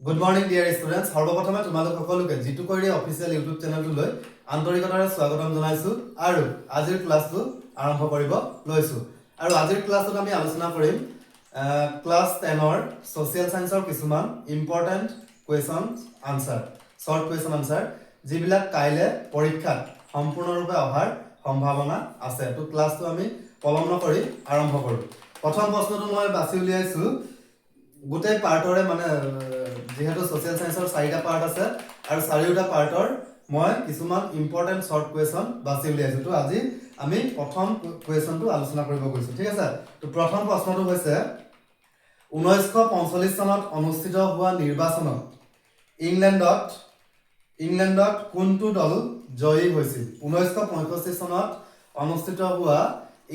Good morning, dear students. সৰ্বপ্ৰথমে তোমালোক সকলোকে জিতু কৰি অফিচিয়েল ইউটিউব চেনেলটোলৈ আন্তৰিকতাৰে স্বাগতম জনাইছো আৰু আজিৰ ক্লাছটো আৰম্ভ কৰিব লৈছো আৰু আজিৰ ক্লাছটোত আমি আলোচনা কৰিম ক্লাছ 10ৰ সোশ্যাল সায়েন্সৰ কিছুমান important questions answer short question answer যিবিলাক কাইলে পৰীক্ষাত সম্পূৰ্ণৰূপে অহাৰ সম্ভাৱনা আছে তো ক্লাছটো আমি পলম নকৰি আৰম্ভ কৰো প্ৰথম প্ৰশ্নটো মই বাছি উলিয়াইছো গোটেই পাৰ্টৰে মানে যেহেতু সোশ্যাল সায়েন্সৰ 4টা পাৰ্ট আছে আৰু 4টা পাৰ্টৰ মই কিছুমান ইম্পৰ্টেন্ট শৰ্ট কোৱেশ্যন বাছি উলিয়াইছো তো আজি আমি প্ৰথম কোৱেশ্যনটো আলোচনা কৰিব গৈছো ঠিক আছে তো প্ৰথম প্ৰশ্নটো হৈছে 1945 চনত অনুষ্ঠিত হোৱা নিৰ্বাচনত ইংলেণ্ডত কোনটো দল জয়ী হৈছিল 1965 চনত অনুষ্ঠিত হোৱা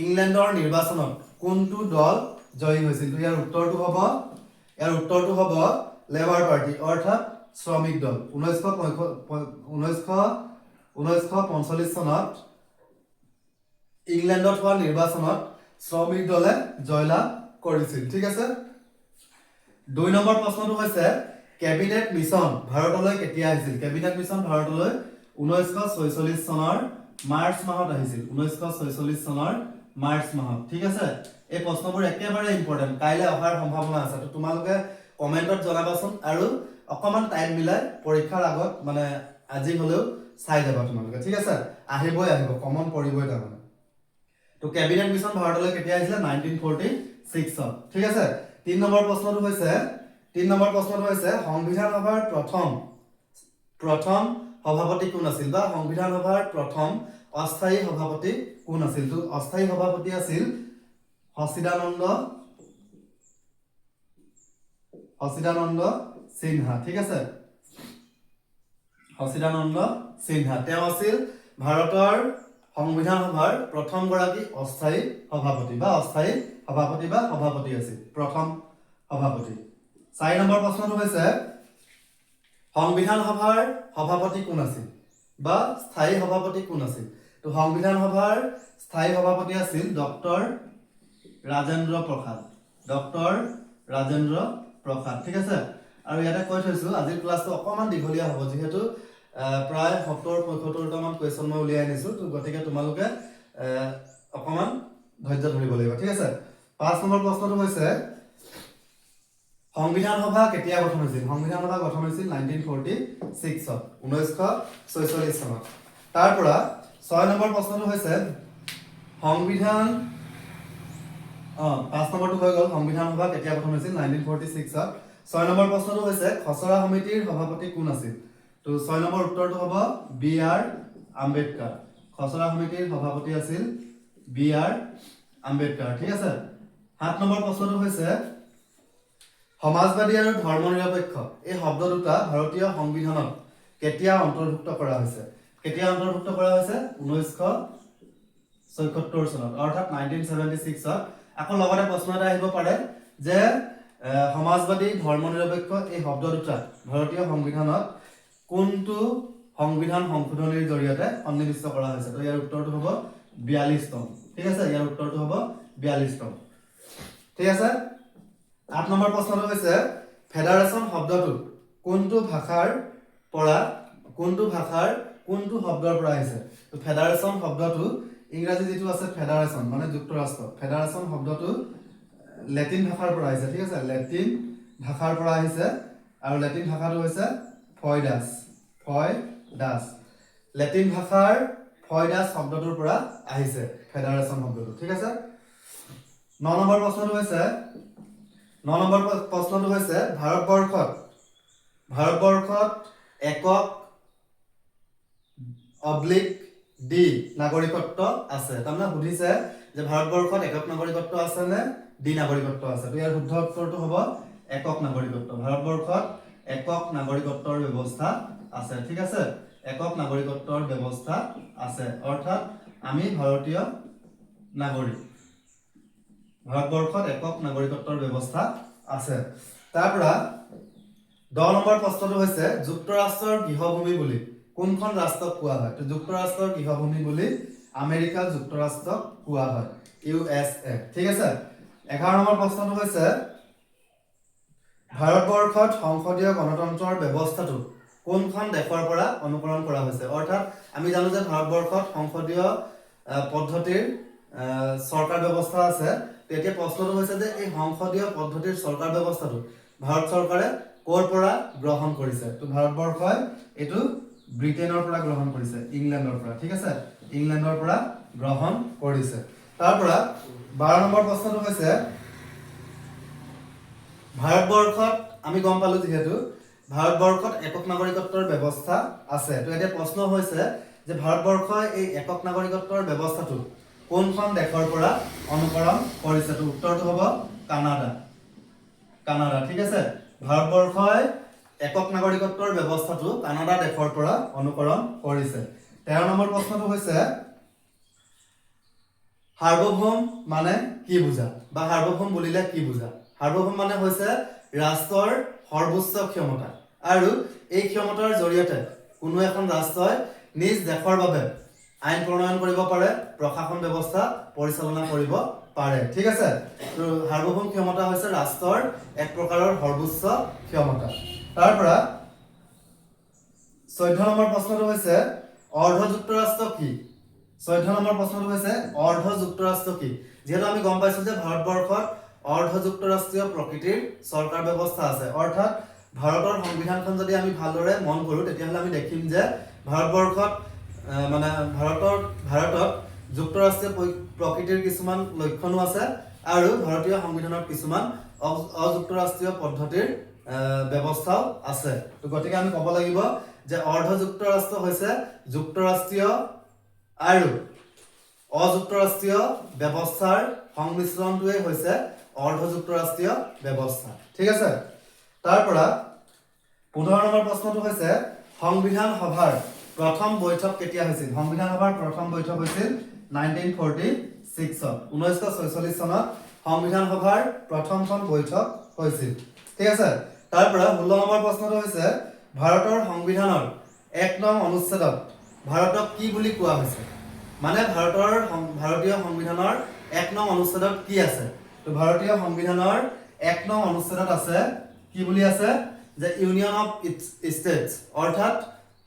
ইংলেণ্ডৰ নিৰ্বাচনত কোনটো দল জয়ী হৈছিল তো ইয়াৰ উত্তৰটো হ'ব লেবাৰ পাৰ্টি অৰ্থাৎ শ্ৰমিক দল 1945 চনত ইংলেণ্ডত হোৱা নিৰ্বাচনত শ্ৰমিক দলে জয়লাভ কৰিছিল ঠিক আছে 2 নম্বৰ প্ৰশ্নটো হৈছে কেবিনেট মিছন ভাৰতলৈ কেতিয়া আহিছিল কেবিনেট মিছন ভাৰতলৈ 1946 চনৰ মাৰ্চ মাহত আহিছিল 1946 চনৰ মাৰ্চ মাহত ঠিক আছে এই প্ৰশ্নবোৰ একেবাৰে ইম্পৰ্টেন্ট কাইলে অহাৰ সম্ভাৱনা আছে তো তোমালোকে কমেন্টত জনাবাচোন আৰু অকমান টাইম মিলাই পৰীক্ষাৰ আগত মানে আজি হলেও চাই যাবা তোমালোকে ঠিক আছে আহিব কমন পৰিবই তাৰমানে তো কেবিনেট মিছন ভাৰতলৈ কেতিয়া আহিছিল 1946 চন ঠিক আছে 3 নম্বৰ প্ৰশ্নটো হৈছে সংবিধান সভাৰ প্ৰথম সভাপতি কোন আছিল বা সংবিধান সভাৰ প্ৰথম অস্থায়ী সভাপতি কোন আছিল তো অস্থায়ী সভাপতি আছিল সচিদানন্দ সিনহা ঠিক আছে সচিদানন্দ সিনহা তেওঁ আছিল ভাৰতৰ সংবিধান সভাৰ প্ৰথম গৰাকী অস্থায়ী সভাপতি আছিল প্ৰথম সভাপতি 4 নম্বৰ প্ৰশ্নটো হৈছে সংবিধান সভাৰ সভাপতি কোন আছিল বা স্থায়ী সভাপতি কোন আছিল তো সংবিধান সভাৰ স্থায়ী সভাপতি আছিল ডক্টৰ ৰাজেন্দ্ৰ প্ৰসাদ ঠিক আছে আৰু ইয়াতে কৈ থৈছো আজিৰ ক্লাছটো অকমান দীঘলীয়া হ'ব যেহেতু প্ৰায় 70-75টা মান কোৱেশ্যন মই উলিয়াই আনিছো তো গতিকে তোমালোকে অকমান ধৈৰ্য ধৰিব লাগিব ঠিক আছে 5 নম্বৰ প্ৰশ্নটো হৈছে সংবিধান সভা কেতিয়া গঠন হৈছিল সংবিধান সভা গঠন হৈছিল 1946 চনত 1946 চনত তাৰ পৰা 6 নম্বৰ প্ৰশ্নটো হৈছে সংবিধান 5 নম্বৰটো হৈ গ'ল সংবিধান সভা কেতিয়া গঠন হৈছিল 1946 চনত 6 নম্বৰ প্ৰশ্নটো হৈছে খচৰা সমিতিৰ সভাপতি কোন আছিল তো 6 নম্বৰ উত্তৰটো হ'ব বি আৰ আম্বেদকাৰ খচৰা সমিতিৰ সভাপতি আছিল বি আৰ আম্বেদকাৰ ঠিক আছে 7 নম্বৰ প্ৰশ্নটো হৈছে সমাজবাদী আৰু ধৰ্মনিৰপেক্ষ এই শব্দ দুটা ভাৰতীয় সংবিধানত কেতিয়া অন্তৰ্ভুক্ত কৰা হৈছে 1974 চনত অৰ্থাৎ 1976 চনত আকৌ লগতে প্ৰশ্ন এটা আহিব পাৰে যে সমাজবাদী ধৰ্মনিৰপেক্ষ এই শব্দ দুটা ভাৰতীয় সংবিধানত কোনটো সংবিধান সংশোধনীৰ জৰিয়তে সন্নিৱিষ্ট কৰা হৈছে তো ইয়াৰ উত্তৰটো হ'ব 42 তম ঠিক আছে ইয়াৰ উত্তৰটো হ'ব 42 তম ঠিক আছে 8 নম্বৰ প্ৰশ্নটো হৈছে ফেডাৰেচন শব্দটো কোনটো ভাষাৰ কোনটো শব্দৰ পৰা আহিছে তো ফেডাৰেচন শব্দটো ইংৰাজী যেটো আছে ফেডাৰেচন মানে যুক্তৰাষ্ট্ৰ ফেডাৰেচন শব্দটো লেটিন ভাষাৰ পৰা আহিছে ঠিক আছে লেটিন ভাষাৰ পৰা আহিছে আৰু লেটিন ভাষাটো হৈছে ফয়ডাছ লেটিন ভাষাৰ ফয়ডাছ শব্দটোৰ পৰা আহিছে ফেডাৰেচন শব্দটো ঠিক আছে 9 নম্বৰ প্ৰশ্নটো হৈছে ভাৰতবৰ্ষত একক ডি নাগৰিকত্ব আছে তাৰমানে সুধিছে যে ভাৰতবৰ্ষত একক নাগৰিকত্ব আছে নে ডি নাগৰিকত্ব আছে তো ইয়াৰ শুদ্ধ উত্তৰটো হ'ব একক নাগৰিকত্ব ভাৰতবৰ্ষত একক নাগৰিকত্বৰ ব্যৱস্থা আছে ঠিক আছে একক নাগৰিকত্বৰ ব্যৱস্থা আছে অৰ্থাৎ আমি ভাৰতীয় নাগৰিক ভাৰতবৰ্ষত একক নাগৰিকত্বৰ ব্যৱস্থা আছে তাৰ পৰা 10 নম্বৰ প্ৰশ্নটো হৈছে যুক্তৰাষ্ট্ৰৰ গৃহভূমি বুলি কোনখন ৰাষ্ট্ৰক কোৱা হয় তো যুক্তৰাষ্ট্ৰৰ গৃহভূমি বুলি আমেৰিকা যুক্তৰাষ্ট্ৰক কোৱা হয় USA ঠিক আছে 11 নম্বৰ প্ৰশ্নটো হৈছে ভাৰতবৰ্ষত সংসদীয় গণতন্ত্ৰৰ ব্যৱস্থাটো কোনখন দেশৰ পৰা অনুকৰণ কৰা হৈছে অৰ্থাৎ আমি জানো যে ভাৰতবৰ্ষত সংসদীয় পদ্ধতিৰ চৰকাৰ ব্যৱস্থা আছে তেতিয়া প্ৰশ্নটো হৈছে যে এই সংসদীয় পদ্ধতিৰ চৰকাৰ ব্যৱস্থাটো ভাৰত চৰকাৰে ক'ৰ পৰা গ্ৰহণ কৰিছে তো ভাৰতবৰ্ষই এইটো ব্ৰিটেইনৰ পৰা গ্ৰহণ কৰিছে ইংলেণ্ডৰ পৰা ঠিক আছে ইংলেণ্ডৰ পৰা গ্ৰহণ কৰিছে তাৰ পৰা 12 নম্বৰ প্ৰশ্নটো হৈছে ভাৰতবৰ্ষত আমি গম পালো যেহেতু ভাৰতবৰ্ষত একক নাগৰিকত্বৰ ব্যৱস্থা আছে তো এতিয়া প্ৰশ্ন হৈছে যে ভাৰতবৰ্ষই এই একক নাগৰিকত্বৰ ব্যৱস্থাটো কোনখন দেশৰ পৰা অনুকৰণ কৰিছে তো উত্তৰটো হ'ব কানাডা ঠিক আছে ভাৰতবৰ্ষই একক নাগৰিকত্বৰ ব্যৱস্থাটো কানাডা দেশৰ পৰা অনুকৰণ কৰিছে 13 নম্বৰ প্ৰশ্নটো হৈছে সাৰ্বভৌম মানে কি বুজা বা সাৰ্বভৌম বুলিলে কি বুজা সাৰ্বভৌম মানে হৈছে ৰাষ্ট্ৰৰ সৰ্বোচ্চ ক্ষমতা আৰু এই ক্ষমতাৰ জৰিয়তে কোনো এখন ৰাষ্ট্ৰই নিজ দেশৰ বাবে আইন প্ৰণয়ন কৰিব পাৰে প্ৰশাসন ব্যৱস্থা পৰিচালনা কৰিব পাৰে ঠিক আছে তো সাৰ্বভৌম ক্ষমতা হৈছে ৰাষ্ট্ৰৰ এক প্ৰকাৰৰ সৰ্বোচ্চ ক্ষমতা তাৰ পৰা 14 নম্বৰ প্ৰশ্নটো হৈছে অৰ্ধ যুক্তৰাষ্ট্ৰ কি 14 নম্বৰ প্ৰশ্নটো হৈছে অৰ্ধ যুক্তৰাষ্ট্ৰ কি যেহেতু আমি গম পাইছো যে ভাৰতবৰ্ষত অৰ্ধ যুক্তৰাষ্ট্ৰীয় প্ৰকৃতিৰ চৰকাৰ ব্যৱস্থা আছে অৰ্থাৎ ভাৰতৰ সংবিধানখন যদি আমি ভালদৰে মন কৰো তেতিয়াহ'লে আমি দেখিম যে ভাৰতবৰ্ষত মানে ভাৰতত যুক্তৰাষ্ট্ৰীয় প্ৰকৃতিৰ কিছুমান লক্ষণো আছে আৰু ভাৰতীয় সংবিধানত কিছুমান অযুক্তৰাষ্ট্ৰীয় পদ্ধতিৰ ব্যৱস্থাও আছে তো গতিকে আমি ক'ব লাগিব যে অৰ্ধ যুক্তৰাষ্ট্ৰ হৈছে যুক্তৰাষ্ট্ৰীয় আৰু অযুক্তৰাষ্ট্ৰীয় ব্যৱস্থাৰ সংমিশ্ৰণটোৱে হৈছে অৰ্ধ যুক্তৰাষ্ট্ৰীয় ব্যৱস্থা ঠিক আছে তাৰ পৰা 15 নম্বৰ প্ৰশ্নটো হৈছে সংবিধান সভাৰ প্ৰথম বৈঠক কেতিয়া হৈছিল সংবিধান সভাৰ প্ৰথম বৈঠক হৈছিল 1946 ত 1946 চনত সংবিধান সভাৰ প্ৰথমখন বৈঠক হৈছিল ঠিক আছে তাৰ পৰা 16 নম্বৰ প্ৰশ্নটো হৈছে ভাৰতৰ সংবিধানৰ 1 নং অনুচ্ছেদত ভাৰতক কি বুলি কোৱা হৈছে মানে ভাৰতীয় সংবিধানৰ 1 নং অনুচ্ছেদত কি আছে তো ভাৰতীয় সংবিধানৰ 1 নং অনুচ্ছেদত আছে কি বুলি আছে যে ইউনিয়ন অফ ষ্টেটস অৰ্থাৎ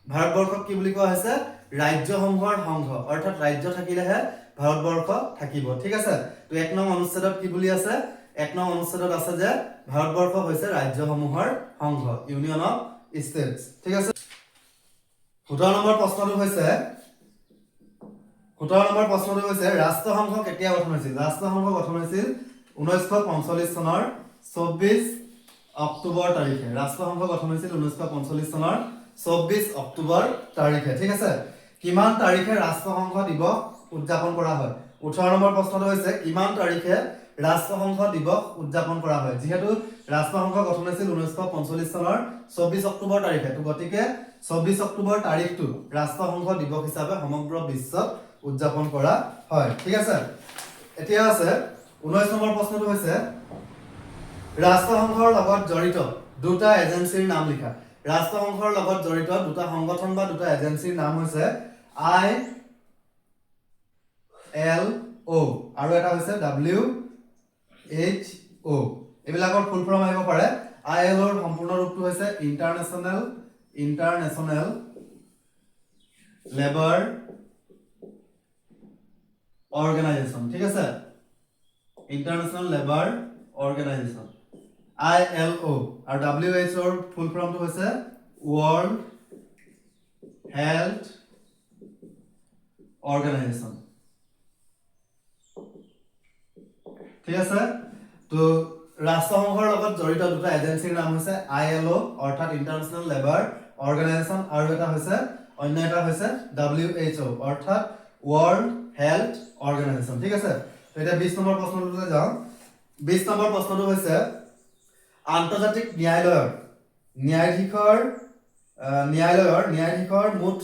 ভাৰতবৰ্ষক কি বুলি কোৱা হৈছে ৰাজ্যসমূহৰ সংঘ অৰ্থাৎ ৰাজ্য থাকিলেহে ভাৰতবৰ্ষ থাকিব ঠিক আছে তো 1 নং অনুচ্ছেদত কি বুলি আছে 1 নং অনুচ্ছেদত আছে যে ভাৰতবৰ্ষ হৈছে ৰাজ্যসমূহৰ সংঘ ইউনিয়ন অফ ষ্টেটস ঠিক আছে 17 নম্বৰ প্ৰশ্নটো হৈছে ৰাষ্ট্ৰসংঘ কেতিয়া গঠন হৈছিল ৰাষ্ট্ৰসংঘ গঠন হৈছিল 1945 চনৰ 24 অক্টোবৰ তাৰিখে ৰাষ্ট্ৰসংঘ গঠন হৈছিল 1945 চনৰ 24 অক্টোবৰ তাৰিখে ঠিক আছে কিমান তাৰিখে ৰাষ্ট্ৰসংঘ দিৱস উদযাপন কৰা হয় 18 নম্বৰ প্ৰশ্নটো হৈছে কিমান তাৰিখে ৰাষ্ট্ৰসংঘ দিৱস উদযাপন কৰা হয় যেহেতু ৰাষ্ট্ৰসংঘ গঠন হৈছিল 1945 চনৰ 24 অক্টোবৰ তাৰিখে তো গতিকে 24 অক্টোবৰ তাৰিখটো ৰাষ্ট্ৰসংঘ দিৱস হিচাপে সমগ্ৰ বিশ্বত উদযাপন কৰা হয় ঠিক আছে এতিয়া আছে 19 নম্বৰ প্ৰশ্নটো হৈছে ৰাষ্ট্ৰসংঘৰ লগত জড়িত দুটা এজেন্সিৰ নাম লিখা ৰাষ্ট্ৰসংঘৰ লগত জড়িত দুটা সংগঠন বা দুটা এজেন্সিৰ নাম হৈছে ILO আৰু এটা হৈছে WHO এবিলাকৰ ফুল ফৰ্ম আহিব পাৰে ILO ৰ সম্পূৰ্ণ ৰূপটো হৈছে ইন্টাৰনেশ্যনেল লেবাৰ অৰ্গেনাইজেশ্যন ঠিক আছে ইন্টাৰনেশ্যনেল লেবাৰ অৰ্গেনাইজেশ্যন ILO আৰু WHO ৰ ফুল ফৰ্মটো হৈছে ওয়াৰ্ল্ড হেলথ অৰ্গেনাইজেশ্যন ঠিক আছে তো ৰাষ্ট্ৰসংঘৰ লগত জড়িত দুটা এজেন্সিৰ নাম হৈছে ILO অৰ্থাৎ ইন্টাৰনেশ্যনেল লেবাৰ অৰ্গেনাইজেশ্যন আৰু এটা হৈছে অন্য এটা হৈছে WHO অৰ্থাৎ ওয়াৰ্ল্ড হেলথ অৰ্গেনাইজেশ্যন ঠিক আছে তো এটা 20 নম্বৰ প্ৰশ্নটোলৈ যাওঁ 20 নম্বৰ প্ৰশ্নটো হৈছে আন্তৰ্জাতিক ন্যায়াধীশৰ মুঠ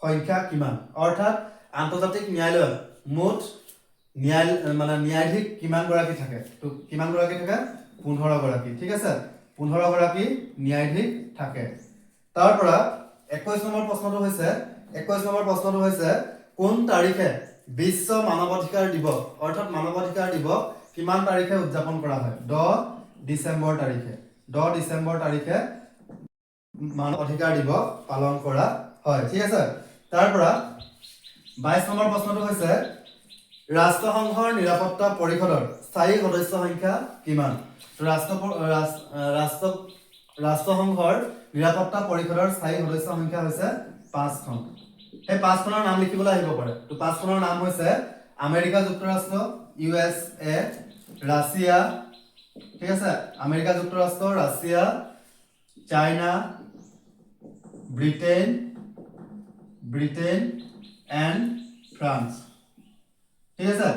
সংখ্যা কিমান অৰ্থাৎ আন্তৰ্জাতিক ন্যায়ালয়ত মুঠ ন্যায়াধীশ কিমান গৰাকী থাকে তো কিমান গৰাকী থাকে 15 গৰাকী ঠিক আছে 15 গৰাকী ন্যায়াধীশ থাকে তাৰ পৰা 21 নম্বৰ প্ৰশ্নটো হৈছে কোন তাৰিখে বিশ্ব মানৱ অধিকাৰ দিৱস অৰ্থাৎ মানৱ অধিকাৰ দিৱস কিমান তাৰিখে উদযাপন কৰা হয় 10 ডিসেম্বৰ তাৰিখে 10 ডিসেম্বৰ তাৰিখে মানৱ অধিকাৰ দিৱস পালন কৰা হয় ঠিক আছে তাৰ পৰা 22 নম্বৰ প্ৰশ্নটো হৈছে ৰাষ্ট্ৰসংঘৰ নিৰাপত্তা পৰিষদৰ স্থায়ী সদস্য সংখ্যা কিমান ৰাষ্ট্ৰসংঘৰ নিৰাপত্তা পৰিষদৰ স্থায়ী সদস্য সংখ্যা হৈছে 5খন এই 5খনৰ নাম লিখিবলৈ আহিব পাৰে তো 5খনৰ নাম হৈছে আমেৰিকা যুক্তৰাষ্ট্ৰ USA ৰাছিয়া ঠিক আছে আমেৰিকা যুক্তৰাষ্ট্ৰ Russia China Britain and France ঠিক আছে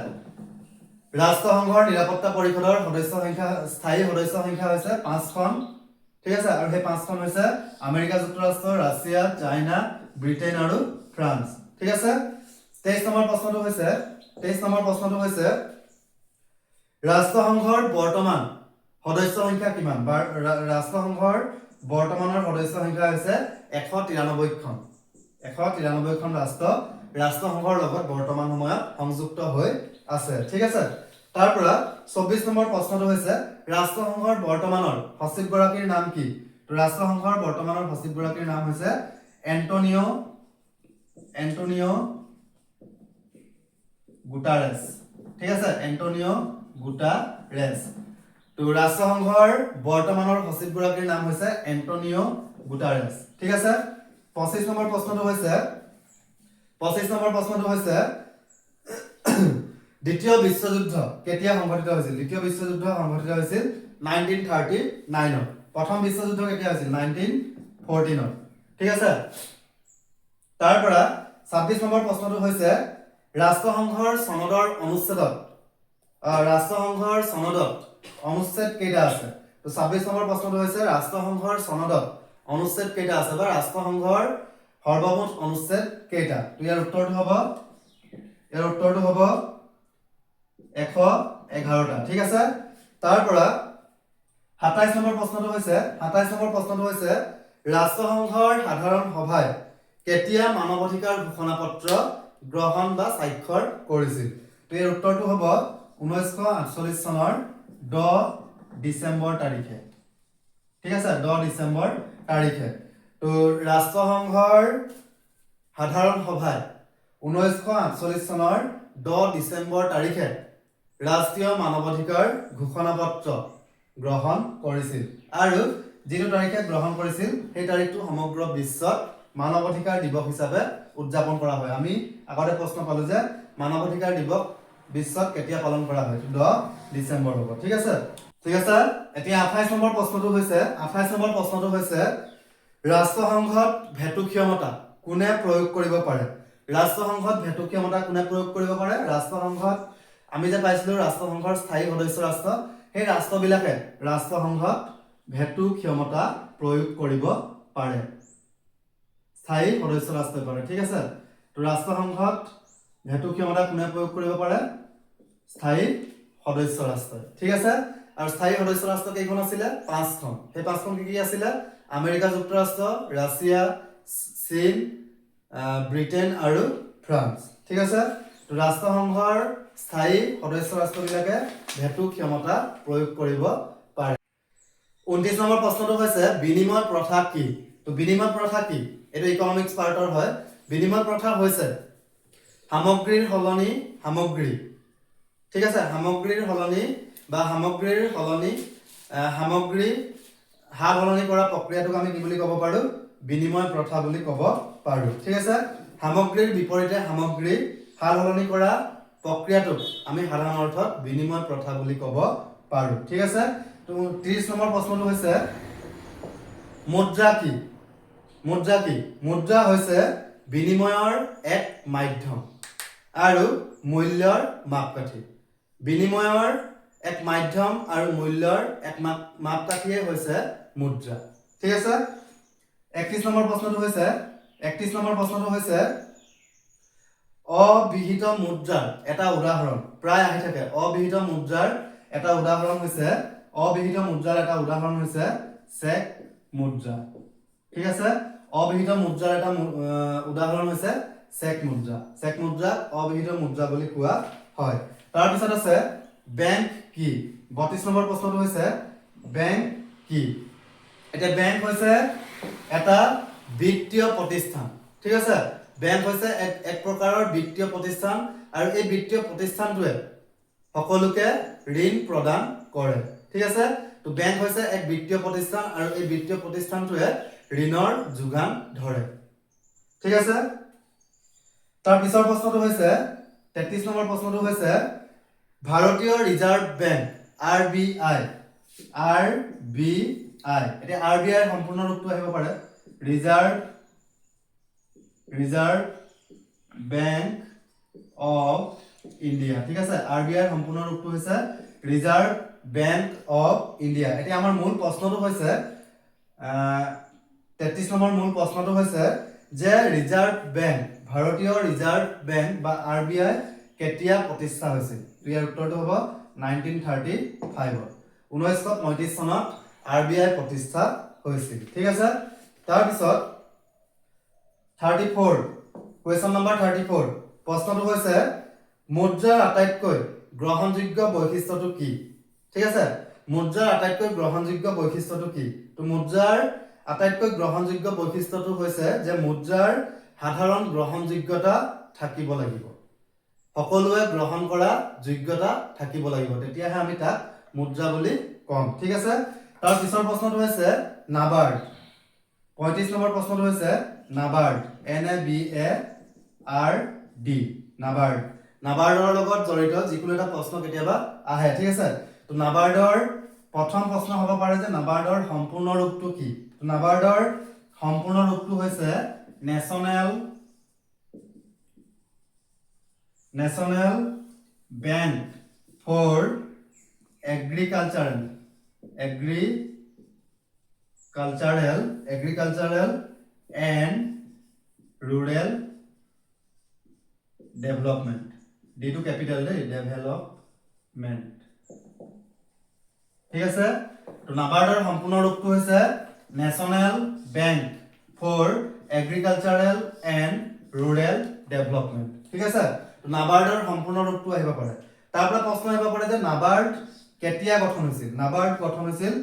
ৰাষ্ট্ৰসংঘৰ নিৰাপত্তা পৰিষদৰ সদস্য সংখ্যা স্থায়ী সদস্য সংখ্যা হৈছে 5খন ঠিক আছে আৰু সেই 5খন হৈছে আমেৰিকা যুক্তৰাষ্ট্ৰ ৰাছিয়া চাইনা ব্ৰিটেন আৰু ফ্ৰান্স ঠিক আছে 23 নম্বৰ প্ৰশ্নটো হৈছে ৰাষ্ট্ৰসংঘৰ বৰ্তমান সদস্য সংখ্যা কিমান বা ৰাষ্ট্ৰসংঘৰ বৰ্তমানৰ সদস্য সংখ্যা হৈছে 193খন 193খন ৰাষ্ট্ৰসংঘৰ লগত বৰ্তমান সময়ত সংযুক্ত হৈ আছে ঠিক আছে তাৰ পৰা 24 নম্বৰ প্ৰশ্নটো হৈছে ৰাষ্ট্ৰসংঘৰ বৰ্তমানৰ সচিবগৰাকীৰ নাম কি তো ৰাষ্ট্ৰসংঘৰ বৰ্তমানৰ সচিবগৰাকীৰ নাম হৈছে এন্টোনিও গুটাৰেছ ঠিক আছে এন্টোনিও গুটাৰেছ তো ৰাষ্ট্ৰসংঘৰ বৰ্তমানৰ সচিবগৰাকীৰ নাম হৈছে এন্টোনিও গুটাৰেছ ঠিক আছে 25 নম্বৰ প্ৰশ্নটো হৈছে দ্বিতীয় বিশ্বযুদ্ধ কেতিয়া সংঘটিত হৈছিল 1939 প্ৰথম বিশ্বযুদ্ধ কেতিয়া হৈছিল 1914 ঠিক আছে তাৰ পৰা 26 নম্বৰ প্ৰশ্নটো হৈছে ৰাষ্ট্ৰসংঘৰ সনদৰ অনুচ্ছেদ কেইটা আছে তো 26 নম্বৰ প্ৰশ্নটো হৈছে ৰাষ্ট্ৰসংঘৰ সনদত অনুচ্ছেদ কেইটা আছে বা ৰাষ্ট্ৰসংঘৰ সৰ্বমুঠ অনুচ্ছেদ কেইটা তো ইয়াৰ উত্তৰটো হ'ব 111টা ঠিক আছে তাৰ পৰা 27 নম্বৰ প্ৰশ্নটো হৈছে ৰাষ্ট্ৰসংঘৰ সাধাৰণ সভাই কেতিয়া মানৱ অধিকাৰ ঘোষণাপত্ৰ গ্ৰহণ বা স্বাক্ষৰ কৰিছিল তো ইয়াৰ উত্তৰটো হ'ব 1948 চনৰ 10 ডিসেম্বৰ তাৰিখে ঠিক আছে 10 ডিসেম্বৰ তাৰিখে তো ৰাষ্ট্ৰসংঘৰ সাধাৰণ সভাই 1948 চনৰ 10 ডিসেম্বৰ তাৰিখে ৰাষ্ট্ৰীয় মানৱ অধিকাৰ ঘোষণাপত্ৰ গ্ৰহণ কৰিছিল আৰু যিটো তাৰিখে গ্ৰহণ কৰিছিল সেই তাৰিখটো সমগ্ৰ বিশ্বত মানৱ অধিকাৰ দিৱস হিচাপে উদযাপন কৰা হয় আমি আগতে প্ৰশ্ন পালো যে মানৱ অধিকাৰ দিৱস বিশ্বত কেতিয়া পালন কৰা হয় 10 ডিসেম্বৰ হ'ব ঠিক আছে এতিয়া 28 নম্বৰ প্ৰশ্নটো হৈছে ৰাষ্ট্ৰসংঘত ভেটো ক্ষমতা কোনে প্ৰয়োগ কৰিব পাৰে ৰাষ্ট্ৰসংঘত আমি যে পাইছিলো ৰাষ্ট্ৰসংঘৰ স্থায়ী সদস্য ৰাষ্ট্ৰ সেই ৰাষ্ট্ৰবিলাকে ৰাষ্ট্ৰসংঘত ভেটো ক্ষমতা প্ৰয়োগ কৰিব পাৰে স্থায়ী সদস্য ৰাষ্ট্ৰই পাৰে ঠিক আছে তো ৰাষ্ট্ৰসংঘত ভেটো ক্ষমতা কোনে প্ৰয়োগ কৰিব পাৰে স্থায়ী সদস্য ৰাষ্ট্ৰই ঠিক আছে আৰু স্থায়ী সদস্য ৰাষ্ট্ৰ কেইখন আছিল 5খন সেই 5খন কি আছিল আমেৰিকা যুক্তৰাষ্ট্ৰ ৰাছিয়া চীন ব্ৰিটেন আৰু ফ্ৰান্স ঠিক আছে তো ৰাষ্ট্ৰসংঘৰ স্থায়ী সদস্য ৰাষ্ট্ৰবিলাকে ভেটো ক্ষমতা প্ৰয়োগ কৰিব পাৰে 29 নম্বৰ প্ৰশ্নটো হৈছে বিনিময় প্ৰথা কি তো বিনিময় প্ৰথা কি এটো ইকনমিক্স পাৰ্টৰ হয় বিনিময় প্ৰথা হৈছে সামগ্ৰীৰ সলনি সামগ্ৰী ঠিক আছে সামগ্ৰীৰ সলনি সামগ্ৰী হাল সলনি কৰা প্ৰক্ৰিয়াটোক আমি কি বুলি ক'ব পাৰো বিনিময় প্ৰথা বুলি ক'ব পাৰো ঠিক আছে সামগ্ৰীৰ বিপৰীতে সামগ্ৰী হাল সলনি কৰা প্ৰক্ৰিয়াটোক আমি সাধাৰণ অৰ্থত বিনিময় প্ৰথা বুলি ক'ব পাৰো ঠিক আছে তো 30 নম্বৰ প্ৰশ্নটো হৈছে মুদ্ৰা কি মুদ্ৰা হৈছে বিনিময়ৰ এক মাধ্যম আৰু মূল্যৰ মাপকাঠি বিনিময়ৰ এক মাধ্যম আৰু মূল্যৰ এক মাপকাঠিয়ে হৈছে মুদ্ৰা ঠিক আছে 31 নম্বৰ প্ৰশ্নটো হৈছে অবিহিত মুদ্ৰাৰ এটা উদাহৰণ প্ৰায় আহি থাকে অবিহিত মুদ্ৰাৰ এটা উদাহৰণ হৈছে চেক মুদ্ৰা ঠিক আছে অবিহিত মুদ্ৰাৰ এটা উদাহৰণ হৈছে চেক মুদ্ৰা অবিহিত মুদ্ৰা বুলি কোৱা হয় তাৰ পিছত আছে বেংক কি 32 নম্বৰ প্ৰশ্নটো হৈছে বেংক কি এটা বেংক হৈছে এটা বিত্তীয় প্ৰতিষ্ঠান ঠিক আছে বেংক হৈছে এক প্ৰকাৰৰ বিত্তীয় প্ৰতিষ্ঠান আৰু এই বিত্তীয় প্ৰতিষ্ঠানটোৱে সকলোকে ঋণ প্ৰদান কৰে ঠিক আছে তো বেংক হৈছে এক বিত্তীয় প্ৰতিষ্ঠান আৰু এই বিত্তীয় প্ৰতিষ্ঠানটোৱে ঋণৰ যোগান ধৰে ঠিক আছে তাৰ পিছৰ প্ৰশ্নটো হৈছে 33 নম্বৰ প্ৰশ্নটো হৈছে ভাৰতীয় ৰিজাৰ্ভ বেংক RBI এতিয়া RBI সম্পূৰ্ণ ৰূপটো আহিব পাৰে ৰিজাৰ্ভ বেংক অফ ইণ্ডিয়া ঠিক আছে RBI সম্পূৰ্ণ ৰূপটো হৈছে ৰিজাৰ্ভ বেংক অফ ইণ্ডিয়া এতিয়া আমাৰ মূল প্ৰশ্নটো হৈছে 33 নম্বৰ মূল প্ৰশ্নটো হৈছে যে ৰিজাৰ্ভ বেংক ভাৰতীয় ৰিজাৰ্ভ বেংক বা RBI কেতিয়া প্ৰতিষ্ঠা হৈছিল ইয়াৰ উত্তৰটো হ'ব 1935 1935 চনত RBI প্ৰতিষ্ঠা হৈছিল ঠিক আছে তাৰ পিছত 34 কোৱেশ্চন নম্বৰ 34 প্ৰশ্নটো হৈছে মুদ্ৰাৰ আটাইতকৈ গ্ৰহণযোগ্য বৈশিষ্ট্যটো কি ঠিক আছে মুদ্ৰাৰ আটাইতকৈ গ্ৰহণযোগ্য বৈশিষ্ট্যটো কি তো মুদ্ৰাৰ আটাইতকৈ গ্ৰহণযোগ্য বৈশিষ্ট্যটো হৈছে যে মুদ্ৰাৰ সাধাৰণ গ্ৰহণযোগ্যতা থাকিব লাগিব সকলোৱে গ্ৰহণ কৰা যোগ্যতা থাকিব লাগিব তেতিয়াহে আমি তাক মুদ্ৰা বুলি কম ঠিক আছে তাৰ পিছৰ প্ৰশ্নটো হৈছে নাবাৰ্ড 35 নম্বৰ প্ৰশ্নটো হৈছে নাবাৰ্ড NABARD নাবাৰ্ডৰ লগত জড়িত যিকোনো এটা প্ৰশ্ন কেতিয়াবা আহে ঠিক আছে তো নাবাৰ্ডৰ প্ৰথম প্ৰশ্ন হ'ব পাৰে যে নাবাৰ্ডৰ সম্পূৰ্ণ ৰূপটো কি তো নাবাৰ্ডৰ সম্পূৰ্ণ ৰূপটো হৈছে national bank for agricultural and rural development ডিটো ক্যাপিটাল দে ডেভেলপমেন্ট ঠিক আছে তো নাবাৰ্ডৰ সম্পূৰ্ণ ৰূপটো হৈছে national bank for agricultural and rural development ঠিক আছে তো নাবাৰ্ডৰ সম্পূৰ্ণ ৰূপটো আহিব পাৰে তাৰ পৰা প্ৰশ্ন আহিব পাৰে যে নাবাৰ্ড কেতিয়া গঠন হৈছিল নাবাৰ্ড গঠন হৈছিল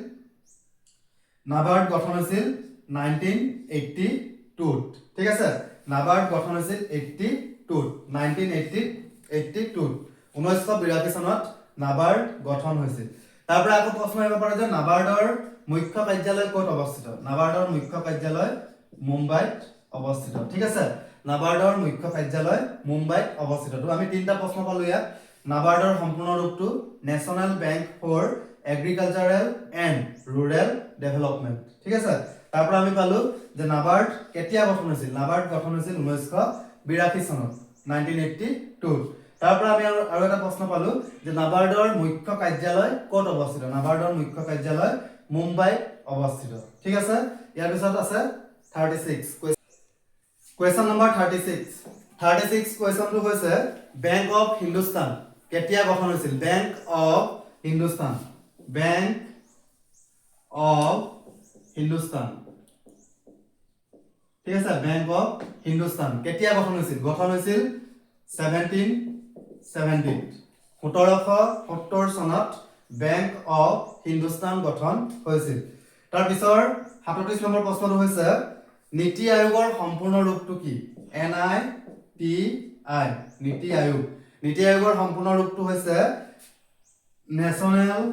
1982 ঠিক আছে নাবাৰ্ড গঠন হৈছিল 1982 চনত নাবাৰ্ড গঠন হৈছিল তাৰ পৰা আকৌ প্ৰশ্ন আহিব পাৰে যে নাবাৰ্ডৰ মুখ্য কাৰ্যালয় ক'ত অৱস্থিত নাবাৰ্ডৰ মুখ্য কাৰ্যালয় মুম্বাইত অৱস্থিত ঠিক আছে নাবাৰ্ডৰ মুখ্য কাৰ্যালয় মুম্বাইত অৱস্থিত তো আমি তিনটা প্ৰশ্ন পালো ইয়াত নাবাৰ্ডৰ সম্পূৰ্ণ ৰূপটো national bank for agricultural and rural development ঠিক আছে তাৰ পৰা আমি পালো যে নাবাৰ্ড কেতিয়া গঠন হৈছিল নাবাৰ্ড গঠন হৈছিল 1982 চনত 1982 তাৰ পৰা আমি আৰু এটা প্ৰশ্ন পালো যে নাবাৰ্ডৰ মুখ্য কাৰ্যালয় ক'ত অৱস্থিত নাবাৰ্ডৰ মুখ্য কাৰ্যালয় মুম্বাইত অৱস্থিত ঠিক আছে ইয়াৰ পিছত আছে 36 কোৱেশ্চন নম্বৰ 36 কোৱেশ্চনটো হৈছে বেংক অফ হিন্দুস্তান কেতিয়া গঠন হৈছিল বেংক অফ হিন্দুস্তান ঠিক আছে বেংক অফ হিন্দুস্তান কেতিয়া গঠন হৈছিল 1770 চনত বেংক অফ হিন্দুস্তান গঠন হৈছিল তাৰ পিছৰ 37 নম্বৰ প্ৰশ্নটো হৈছে নীতি আয়োগৰ সম্পূৰ্ণ ৰূপটো কি NITI নীতি আয়োগৰ সম্পূৰ্ণ ৰূপটো হৈছে national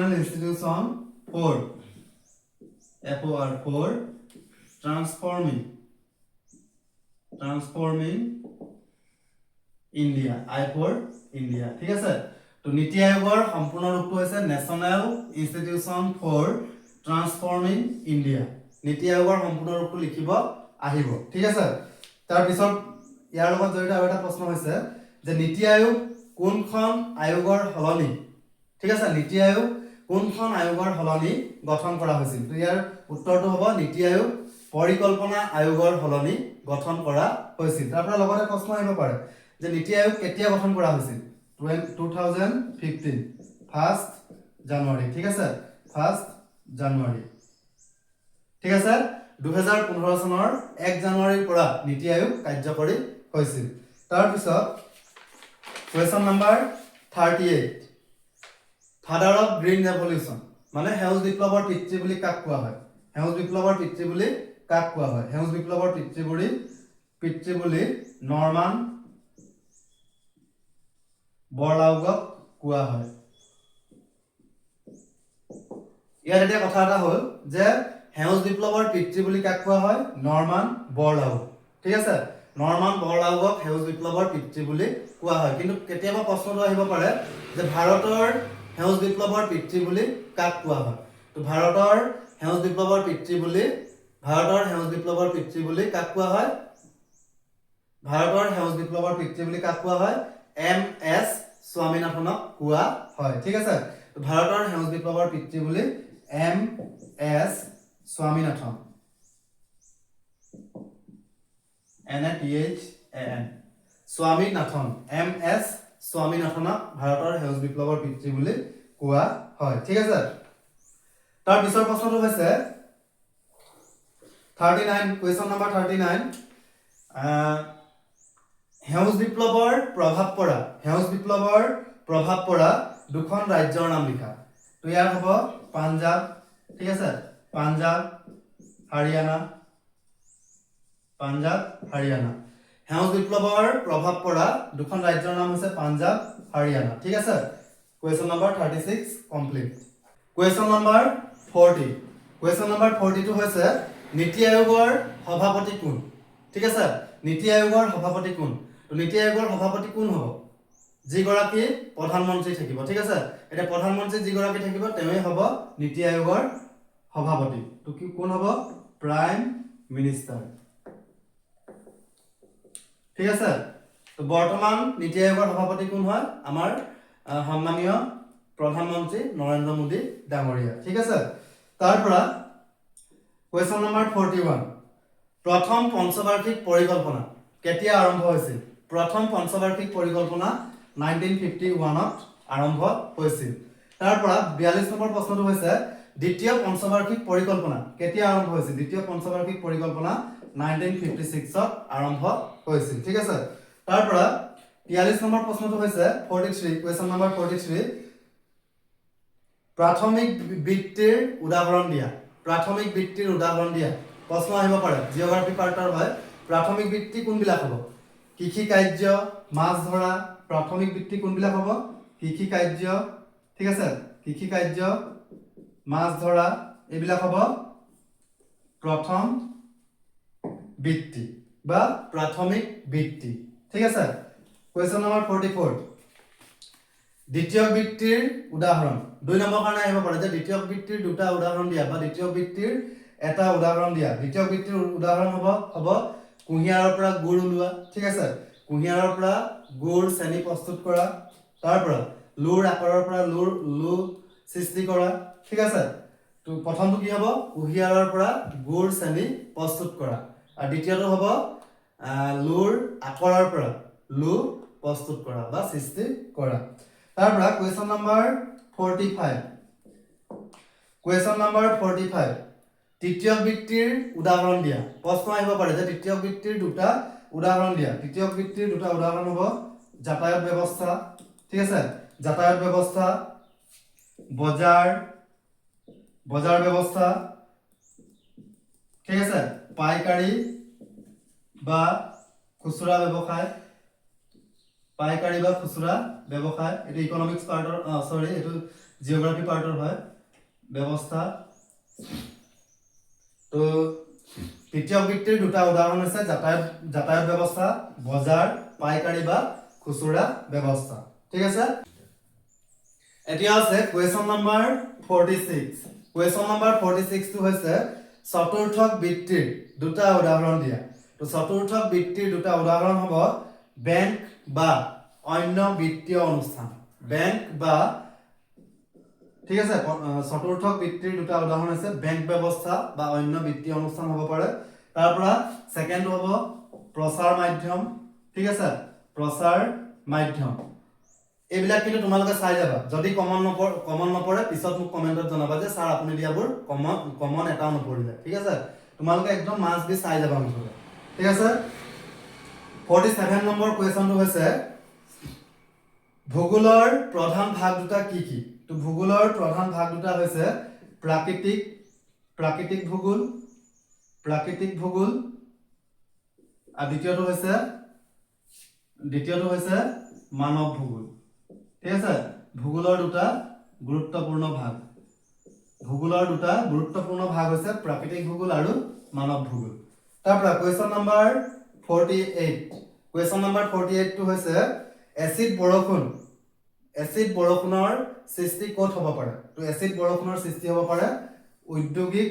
institution for transforming India India ঠিক আছে তো নীতি আয়োগৰ সম্পূৰ্ণ ৰূপটো হৈছে national institution for transforming India NITI আয়োগৰ সম্পূৰ্ণ ৰূপটো লিখিব আহিব ঠিক আছে তাৰ পিছত ইয়াৰ লগত জড়িত আৰু এটা প্ৰশ্ন হৈছে যে নীতি আয়োগ কোনখন আয়োগৰ হলনি ঠিক আছে নীতি আয়োগ কোনখন আয়োগৰ হলনি গঠন কৰা হৈছিল তো ইয়াৰ উত্তৰটো হ'ব নীতি আয়োগ পৰিকল্পনা আয়োগৰ হলনি গঠন কৰা হৈছিল তাৰ পৰা লগতে প্ৰশ্ন আহিব পাৰে যে নীতি আয়োগ কেতিয়া গঠন কৰা হৈছিল 2015 1 জানুৱাৰী ঠিক আছে 1 জানুৱাৰী ঠিক আছে 2015 চনৰ 1 জানুৱাৰীৰ পৰা নীতি আয়োগ কাৰ্যকৰী হৈছিল তাৰ পিছত question number 38 father of green revolution মানে সেউজ বিপ্লৱৰ পিতৃ বুলি কাক কোৱা হয় সেউজ বিপ্লৱৰ পিতৃ বুলি কাক কোৱা হয় সেউজ বিপ্লৱৰ পিতৃ বুলি নৰমান বৰলাউগক কোৱা হয় ইয়াত এটা কথা এটা হ'ল যে সেউজ বিপ্লৱৰ পিতৃ বুলি কাক কোৱা হয় নৰমান বৰলাউগ ঠিক আছে নৰমান বৰলাউগক সেউজ বিপ্লৱৰ পিতৃ বুলি কোৱা হয় কিন্তু কেতিয়াবা প্ৰশ্নটো আহিব পাৰে যে ভাৰতৰ সেউজ বিপ্লৱৰ পিতৃ বুলি কাক কোৱা হয় তো ভাৰতৰ সেউজ বিপ্লৱৰ পিতৃ বুলি কাক কোৱা হয় ভাৰতৰ সেউজ বিপ্লৱৰ পিতৃ বুলি কাক কোৱা হয় এম.এছ. স্বামীনাথনক কোৱা হয় ঠিক আছে ভাৰতৰ সেউজ বিপ্লৱৰ পিতৃ বুলি M S. Swaminathan N.A.T.H.A.N. Swaminathan M S. স্বামীনাথনক ভাৰতৰ সেউজ বিপ্লৱৰ পিতৃ বুলি কোৱা হয় ঠিক আছে তাৰ পিছৰ প্ৰশ্নটো হৈছে 39 কোৱেশ্চন নাম্বাৰ 39 সেউজ বিপ্লৱৰ প্ৰভাৱ পৰা দুখন ৰাজ্যৰ নাম লিখা তো ইয়াৰ হ'ব পাঞ্জাব ঠিক আছে পাঞ্জাব হাৰিয়ানা সেউজ বিপ্লৱৰ প্ৰভাৱ পৰা দুখন ৰাজ্যৰ নাম হৈছে পাঞ্জাব হাৰিয়ানা ঠিক আছে question number 36 complete question number 40 question number 42 হৈছে নীতি আয়োগৰ সভাপতি কোন ঠিক আছে নীতি আয়োগৰ সভাপতি কোন তো নীতি আয়োগৰ সভাপতি কোন হ'ব যিগৰাকী প্ৰধানমন্ত্ৰী থাকিব ঠিক আছে এটা প্ৰধানমন্ত্ৰী যিগৰাকী থাকিব তেওঁই হ'ব নীতি আয়োগৰ সভাপতি তো কি কোন হ'ব প্ৰাইম মিনিষ্টাৰ ঠিক আছে তো বৰ্তমান নীতি আয়োগৰ সভাপতি কোন হয় আমাৰ সন্মানীয় প্ৰধানমন্ত্ৰী নৰেন্দ্ৰ মোদী ডাঙৰীয়া ঠিক আছে তাৰ পৰা কোৱেশ্চন নাম্বাৰ 41 প্ৰথম পঞ্চবাৰ্ষিক পৰিকল্পনা কেতিয়া আৰম্ভ হৈছিল প্ৰথম পঞ্চবাৰ্ষিক পৰিকল্পনা 1951 ত আৰম্ভ হৈছিল তাৰ পৰা 42 নম্বৰ প্ৰশ্নটো হৈছে দ্বিতীয় পঞ্চবাৰ্ষিক পৰিকল্পনা কেতিয়া আৰম্ভ হৈছিল দ্বিতীয় পঞ্চবাৰ্ষিক পৰিকল্পনা 1956 ত আৰম্ভ হৈছিল ঠিক আছে তাৰ পৰা 43 নম্বৰ প্ৰশ্নটো হৈছে 43 কোৱেশ্চন নাম্বাৰ 43 প্ৰাথমিক বৃত্তিৰ উদাহৰণ দিয়া প্ৰশ্ন আহিব পাৰে জিওগ্ৰাফি পাৰ্টৰ হয় প্ৰাথমিক বৃত্তি কোনবিলাক হ'ব কৃষি কাৰ্য মাছ ধৰা প্ৰাথমিক বৃত্তি কোনবিলাক হ'ব কৃষি কাৰ্য ঠিক আছে কৃষি কাৰ্য মাছ ধৰা এইবিলাক হ'ব প্ৰথম বৃত্তি বা প্ৰাথমিক বৃত্তি ঠিক আছে কোৱেশ্চন নাম্বাৰ 44 দ্বিতীয় বৃত্তিৰ উদাহৰণ 2 নম্বৰ কাৰণে আহিব পাৰে যে দ্বিতীয় বৃত্তিৰ দুটা উদাহৰণ দিয়া বা দ্বিতীয় বৃত্তিৰ এটা উদাহৰণ দিয়া দ্বিতীয় বৃত্তিৰ উদাহৰণ হ'ব কুঁহিয়াৰৰ পৰা গুড় ওলোৱা ঠিক আছে কুঁহিয়াৰৰ পৰা গুড় চেনি প্ৰস্তুত কৰা তাৰ পৰা লুৰ আকাৰৰ পৰা লু সৃষ্টি কৰা ঠিক আছে তো প্ৰথমটো কি হ'ব কুঁহিয়াৰৰ পৰা গুড় চেনি প্ৰস্তুত কৰা আৰু দ্বিতীয়টো হ'ব লুৰ আকাৰৰ পৰা লু প্ৰস্তুত কৰা বা সৃষ্টি কৰা তাৰ পৰা কোৱেশ্চন নাম্বাৰ 45 তৃতীয় বৃত্তিৰ উদাহৰণ দিয়া প্ৰশ্ন আহিব পাৰে যে তৃতীয় বৃত্তিৰ দুটা উদাহৰণ দিয়া তৃতীয় বৃত্তিৰ দুটা উদাহৰণ হ'ব যাতায়াত ব্যৱস্থা ঠিক আছে যাতায়াত ব্যৱস্থা বজাৰ ব্যৱস্থা ঠিক আছে পাইকাৰী বা খুচুৰা ব্যৱসায় এটো ইকোনমিক্স পাৰ্টৰ এটো জিওগ্ৰাফি পাৰ্টৰ হয় ব্যৱস্থা তো তৃতীয় বৃত্তিৰ দুটা উদাহৰণ হৈছে যাতায়াত ব্যৱস্থা বজাৰ পাইকাৰী বা খুচুৰা ব্যৱস্থা ঠিক আছে এতিয়া আছে কোৱেশ্চন নাম্বাৰ 46 কোৱেশ্চন নাম্বাৰ 46 টো হৈছে চতুৰ্থক বৃত্তিৰ দুটা উদাহৰণ দিয়া তো চতুৰ্থক বৃত্তিৰ দুটা উদাহৰণ হ'ব বেংক বা অন্য বিত্তীয় অনুষ্ঠান ঠিক আছে চতুৰ্থক বৃত্তিৰ দুটা উদাহৰণ আছে বেংক ব্যৱস্থা বা অন্য বিত্তীয় অনুষ্ঠান হ'ব পাৰে তাৰ পৰা সেকেন্ড হ'ব প্ৰচাৰ মাধ্যম ঠিক আছে প্ৰচাৰ মাধ্যম এইবিলাক কিন্তু তোমালোকে চাই যাবা যদি কমন নপৰে পিছত মোক কমেন্টত জনাবা যে স্যাৰ আপুনি দিয়াবোৰ কমন এটাও নপৰিলে ঠিক আছে তোমালোকে একদম মাছ বি চাই যাবা মুঠতে ঠিক আছে 47 নম্বৰ কুৱেশ্যনটো হৈছে ভূগোলৰ প্ৰধান ভাগ দুটা কি কি? তো ভূগোলৰ প্ৰধান ভাগ দুটা হৈছে প্ৰাকৃতিক ভূগোল আৰু দ্বিতীয়টো হৈছে মানৱ ভূগোল। ঠিক আছে, ভূগোলৰ দুটা গুৰুত্বপূৰ্ণ ভাগ হৈছে প্ৰাকৃতিক ভূগোল আৰু মানৱ ভূগোল। তাৰপৰা কুৱেশ্যন নম্বৰ 48 টো হৈছে এচিড বৰষুণৰ সৃষ্টি ক'ত হ'ব পাৰে? তো এচিড বৰষুণৰ সৃষ্টি হ'ব পাৰে ঔদ্যোগিক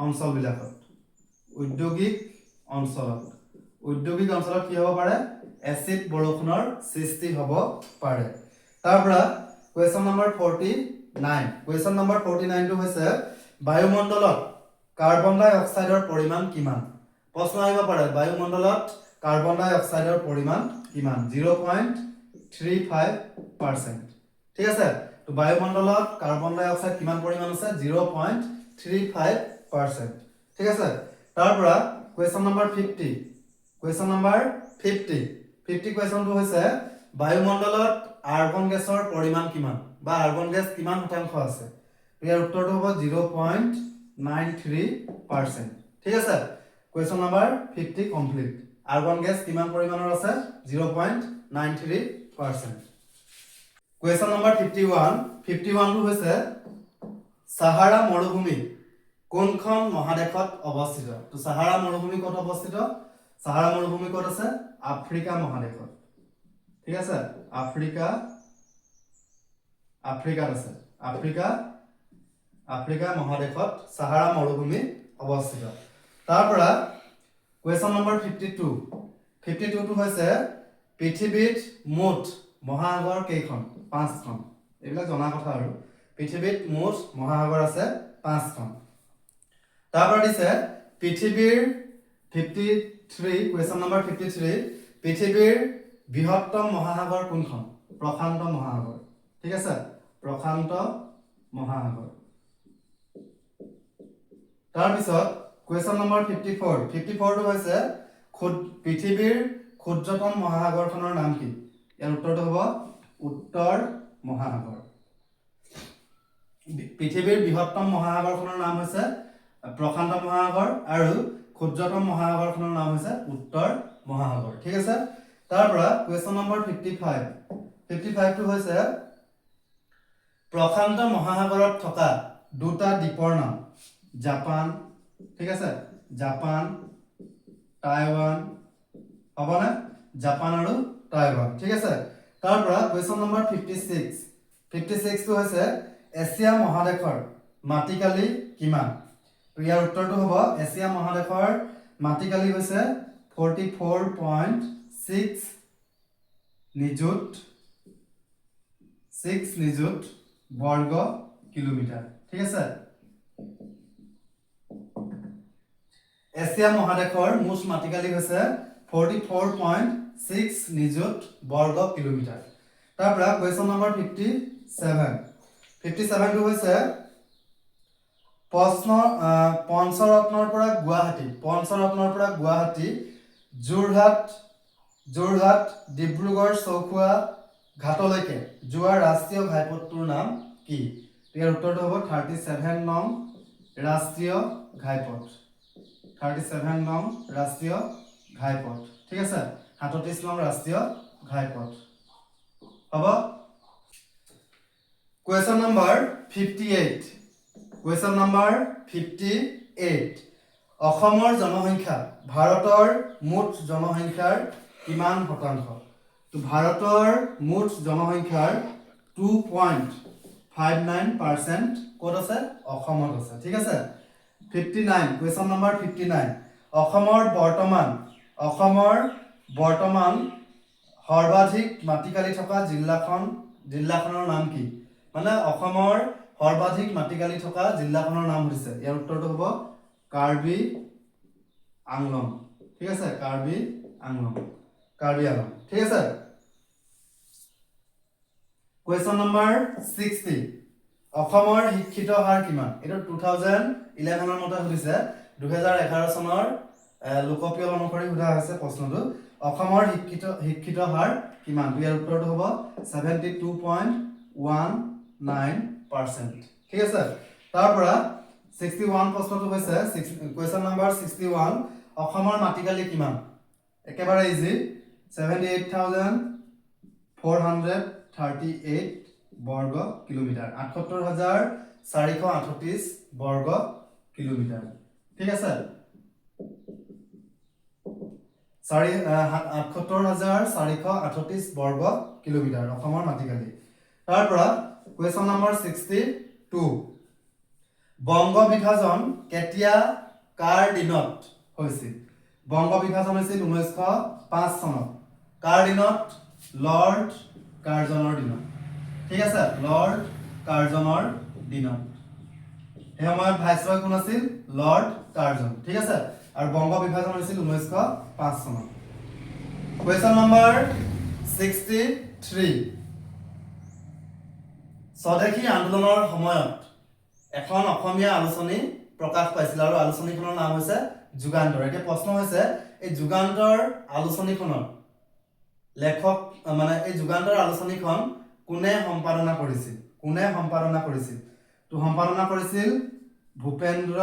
অঞ্চলবিলাকত কি হ'ব পাৰে? এচিড বৰষুণৰ সৃষ্টি হ'ব পাৰে। তাৰপৰা কুৱেশ্যন নম্বৰ 49 টো হৈছে বায়ুমণ্ডলত কাৰ্বন ডাই অক্সাইডৰ পৰিমাণ কিমান? প্ৰশ্ন আহিব পাৰে বায়ুমণ্ডলত কাৰ্বন ডাই অক্সাইডৰ পৰিমাণ কিমান? 0.35%। ঠিক আছে, তো বায়ুমণ্ডলত কাৰ্বন ডাই অক্সাইড কিমান পৰিমাণ আছে? 0.35%। ঠিক আছে, তাৰপৰা কুৱেশ্যন নম্বৰ 50 কুৱেশ্যনটো হৈছে বায়ুমণ্ডলত আৰ্গন গেছৰ পৰিমাণ কিমান বা আৰ্গন গেছ কিমান শতাংশ আছে? ইয়াৰ উত্তৰটো হ'ব 0.93%। ঠিক আছে, question number 50 complete. Argon gas কিমান পৰিমাণৰ আছে? 0.93%। কুৱেশ্যন নম্বৰ 51 টো হৈছে সাহাৰা মৰুভূমি কোনখন মহাদেশত অৱস্থিত? তো সাহাৰা মৰুভূমি ক'ত অৱস্থিত? সাহাৰা মৰুভূমি ক'ত আছে? আফ্ৰিকা মহাদেশত। ঠিক আছে, আফ্ৰিকাত আছে। আফ্ৰিকা মহাদেশত সাহাৰা মৰুভূমি অৱস্থিত। তাৰপৰা কুৱেশ্যন নম্বৰ 52 টো হৈছে পৃথিৱীত মুঠ মহাসাগৰ কেইখন? 5খন। এইবিলাক জনা কথা আৰু পৃথিৱীত মুঠ মহাসাগৰ আছে 5খন। তাৰপৰা দিছে পৃথিৱীৰ 53 কুৱেশ্যন নম্বৰ 53 পৃথিৱীৰ বৃহত্তম মহাসাগৰ কোনখন? প্ৰশান্ত মহাসাগৰ। ঠিক আছে, প্ৰশান্ত মহাসাগৰ। তাৰপিছত কুৱেশ্যন নম্বৰ 54 টো হৈছে পৃথিৱীৰ ক্ষুদ্ৰতম মহাসাগৰখনৰ নাম কি? ইয়াৰ উত্তৰটো হ'ব উত্তৰ মহাসাগৰ। পৃথিৱীৰ বৃহত্তম মহাসাগৰখনৰ নাম হৈছে প্ৰশান্ত মহাসাগৰ আৰু ক্ষুদ্ৰতম মহাসাগৰখনৰ নাম হৈছে উত্তৰ মহাসাগৰ। ঠিক আছে, তাৰপৰা কুৱেশ্যন নম্বৰ 55 টো হৈছে প্ৰশান্ত মহাসাগৰত থকা দুটা দ্বীপৰ নাম। জাপান, ঠিক আছে, জাপান, টাইৱান, হ'বনে? জাপান আৰু টাইৱান। ঠিক আছে, তাৰপৰা কুৱেশ্যন নম্বৰ 56 টো হৈছে এছিয়া মহাদেশৰ মাটিকালি কিমান? ইয়াৰ উত্তৰটো হ'ব এছিয়া মহাদেশৰ মাটিকালি হৈছে 44.6 নিযুত বৰ্গ কিলোমিটাৰ। ঠিক আছে, এছিয়া মহাদেশৰ মুঠ মাটিকালি হৈছে 44.6 নিযুত বৰ্গ কিলোমিটাৰ। তাৰপৰা কুৱেশ্যন নম্বৰ 57 টো হৈছে পঞ্চৰত্নৰ পৰা গুৱাহাটী, যোৰহাট, ডিব্ৰুগড় চৌখোৱা ঘাটলৈকে যোৱা ৰাষ্ট্ৰীয় ঘাইপথটোৰ নাম কি? ইয়াৰ উত্তৰটো হ'ব 37 নং ৰাষ্ট্ৰীয় ঘাইপথ। 37 নং ৰাষ্ট্ৰীয় ঘাইপথ। ঠিক আছে, 37 নং ৰাষ্ট্ৰীয় ঘাইপথ হ'ব। কুৱেশ্যন নম্বৰ 58 অসমৰ জনসংখ্যা ভাৰতৰ মুঠ জনসংখ্যাৰ কিমান শতাংশ? তো ভাৰতৰ মুঠ জনসংখ্যাৰ 2.59% ক'ত আছে? অসমত আছে। ঠিক আছে, 59 কুৱেশ্যন নম্বৰ 59 অসমৰ বৰ্তমান সৰ্বাধিক মাটিকালি থকা জিলাখনৰ নাম কি? মানে অসমৰ সৰ্বাধিক মাটিকালি থকা জিলাখনৰ নাম হৈছে, ইয়াৰ উত্তৰটো হ'ব কাৰ্বি আংলং। ঠিক আছে, কাৰ্বি আংলং। ঠিক আছে, কুৱেশ্যন নম্বৰ 60 অসমৰ শিক্ষিত হাৰ কিমান? এইটো 2011 মতে সুধিছে, 2011 চনৰ লোকপিয়ল অনুসৰি সোধা হৈছে প্ৰশ্নটো। অসমৰ শিক্ষিত হাৰ কিমান ইয়াৰ উত্তৰটো হ'ব 72.19%। ঠিক আছে তাৰ পৰা 61 প্ৰশ্নটো হৈছে কোৱেশ্চন নাম্বাৰ 61 অসমৰ মাটিকালি কিমান একেবাৰে ইজি 78,438 বৰ্গ কিলোমিটাৰ 78,438 বৰ্গ কিলোমিটাৰ ঠিক আছে 78,438 বৰ্গ কিলোমিটাৰ অসমৰ মাটিকালি তাৰ পৰা কোৱেশ্চন নম্বৰ 62 বংগ বিভাজন কেতিয়া কাৰ দিনত হৈছিল বংগ বিভাজন হৈছিল 1905 চনত কাৰ দিনত লৰ্ড কাৰ্জনৰ দিনত ঠিক আছে লৰ্ড কাৰ্জনৰ দিনত এই সময়ত ভাইসৰয় কোন আছিল লৰ্ড কাৰ্জন ঠিক আছে আৰু বংগ বিভাজন হৈছিল 1905 চনত কোৱেশ্চন নম্বৰ 63 স্বদেশী আন্দোলনৰ সময়ত এখন অসমীয়া আলোচনী প্ৰকাশ পাইছিল আৰু আলোচনীখনৰ নাম হৈছে যুগান্তৰ এতিয়া প্ৰশ্ন হৈছে এই যুগান্তৰ আলোচনীখনৰ লেখক মানে এই যুগান্তৰ আলোচনীখন কোনে সম্পাদনা কৰিছিল তো সম্পাদনা কৰিছিল ভূপেন্দ্ৰ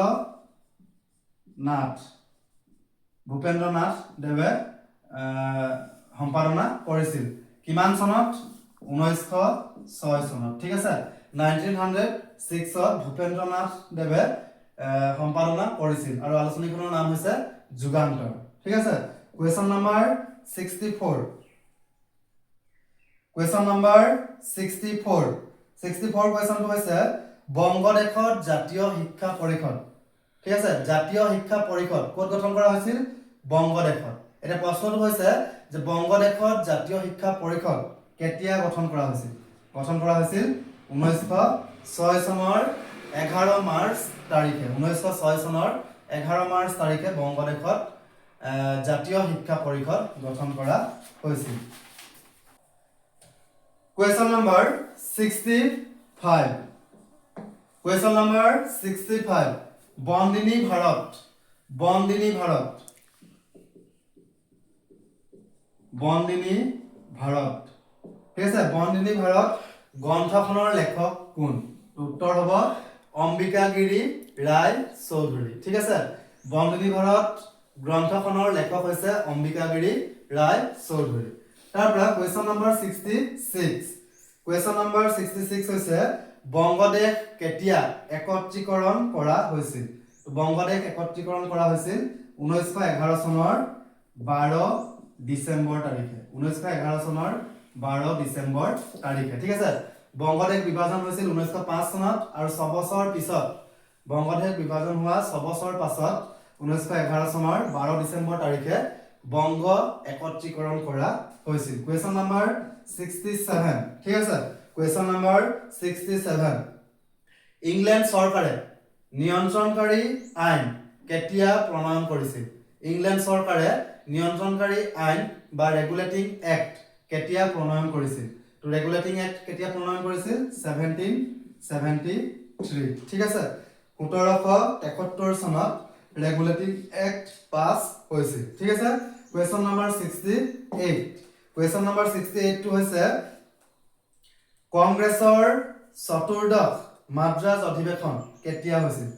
নাথ দেৱে সম্পাদনা কৰিছিল কিমান চনত 1906 চনত ঠিক আছে 1906 ত ভূপেন্দ্ৰ নাথ দেৱে সম্পাদনা কৰিছিল আৰু আলোচনীখনৰ নাম হৈছে যুগান্তৰ ঠিক আছে কোৱেশ্চন নম্বৰ 64 কোৱেশ্চনটো হৈছে বংগদেশত জাতীয় শিক্ষা পৰিষদ ঠিক আছে জাতীয় শিক্ষা পৰিষদ ক'ত গঠন কৰা হৈছিল বংগদেশত এটা প্ৰশ্নটো হৈছে যে বংগদেশত জাতীয় শিক্ষা পৰিষদ কেতিয়া গঠন কৰা হৈছিল 1906 চনৰ 11 মাৰ্চ তাৰিখে 1906 চনৰ 11 মাৰ্চ তাৰিখে বংগদেশত জাতীয় শিক্ষা পৰিষদ গঠন কৰা হৈছিল Question number 65 বন্দিনী ভাৰত ঠিক আছে বন্দিনী ভাৰত গ্ৰন্থখনৰ লেখক কোন উত্তৰ হ'ব অম্বিকাগিৰি ৰায় চৌধুৰী ঠিক আছে বন্দিনী ভাৰত গ্ৰন্থখনৰ লেখক হৈছে অম্বিকাগিৰি ৰায় চৌধুৰী তাৰ পৰা কোৱেশ্চন নম্বৰ 66 হৈছে বংগদেশ কেতিয়া একত্ৰীকৰণ কৰা হৈছিল বংগদেশ একত্ৰীকৰণ কৰা হৈছিল 1911 চনৰ 12 ডিসেম্বৰ তাৰিখে 1911 চনৰ 12 ডিসেম্বৰ তাৰিখে ঠিক আছে বংগদেশ বিভাজন হৈছিল 1905 চনত আৰু 6 বছৰ পিছত বংগদেশ বিভাজন হোৱা 6 বছৰ পাছত 1911 চনৰ 12 ডিসেম্বৰ তাৰিখে বংগ একত্ৰীকৰণ কৰা হৈছিল কোৱেশ্চন নম্বৰ 67 ঠিক আছে কোৱেশ্চন নম্বৰ 67 ইংল্যান্ড চৰকাৰে নিয়ন্ত্ৰণকাৰী আইন কেতিয়া প্ৰণয়ন কৰিছিল ইংল্যান্ড চৰকাৰে নিয়ন্ত্ৰণকাৰী আইন বা ৰেগুলেটিং এক্ট কেতিয়া প্ৰণয়ন কৰিছিল তো ৰেগুলেটিং এক্ট কেতিয়া প্ৰণয়ন কৰিছিল 1773 ঠিক আছে 1773 চনত ৰেগুলেটিং এক্ট পাস হৈছিল ঠিক আছে কোৱেশ্চন নম্বৰ 68 টো হৈছে কংগ্ৰেছৰ চতুৰ্দশ মাদ্ৰাজ অধিৱেশন কেতিয়া হৈছিল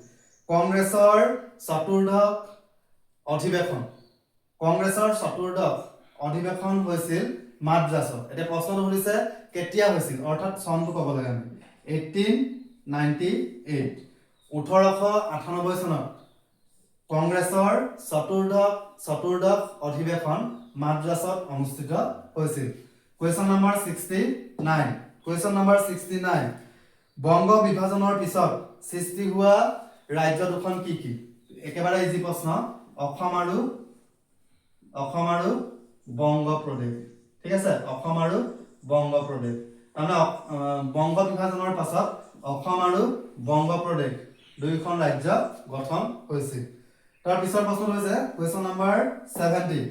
কংগ্ৰেছৰ চতুৰ্দশ অধিৱেশন হৈছিল মাদ্ৰাজত এতিয়া প্ৰশ্নটো সুধিছে কেতিয়া হৈছিল অৰ্থাৎ চনটো ক'ব লাগে আমি 1898 1898 চনত কংগ্ৰেছৰ চতুৰ্দশ অধিৱেশন মাদ্ৰাজত অনুষ্ঠিত হৈছিল কোৱেশ্চন নম্বৰ 69 বংগ বিভাজনৰ পিছত সৃষ্টি হোৱা ৰাজ্য দুখন কি কি একেবাৰে ইজি প্ৰশ্ন অসম আৰু বংগ প্ৰদেশ ঠিক আছে অসম আৰু বংগ প্ৰদেশ মানে বংগ বিভাজনৰ পাছত অসম আৰু বংগ প্ৰদেশ দুইখন ৰাজ্য গঠন হৈছিল তাৰ পিছৰ প্ৰশ্নটো হৈছে কোৱেশ্চন নম্বৰ 70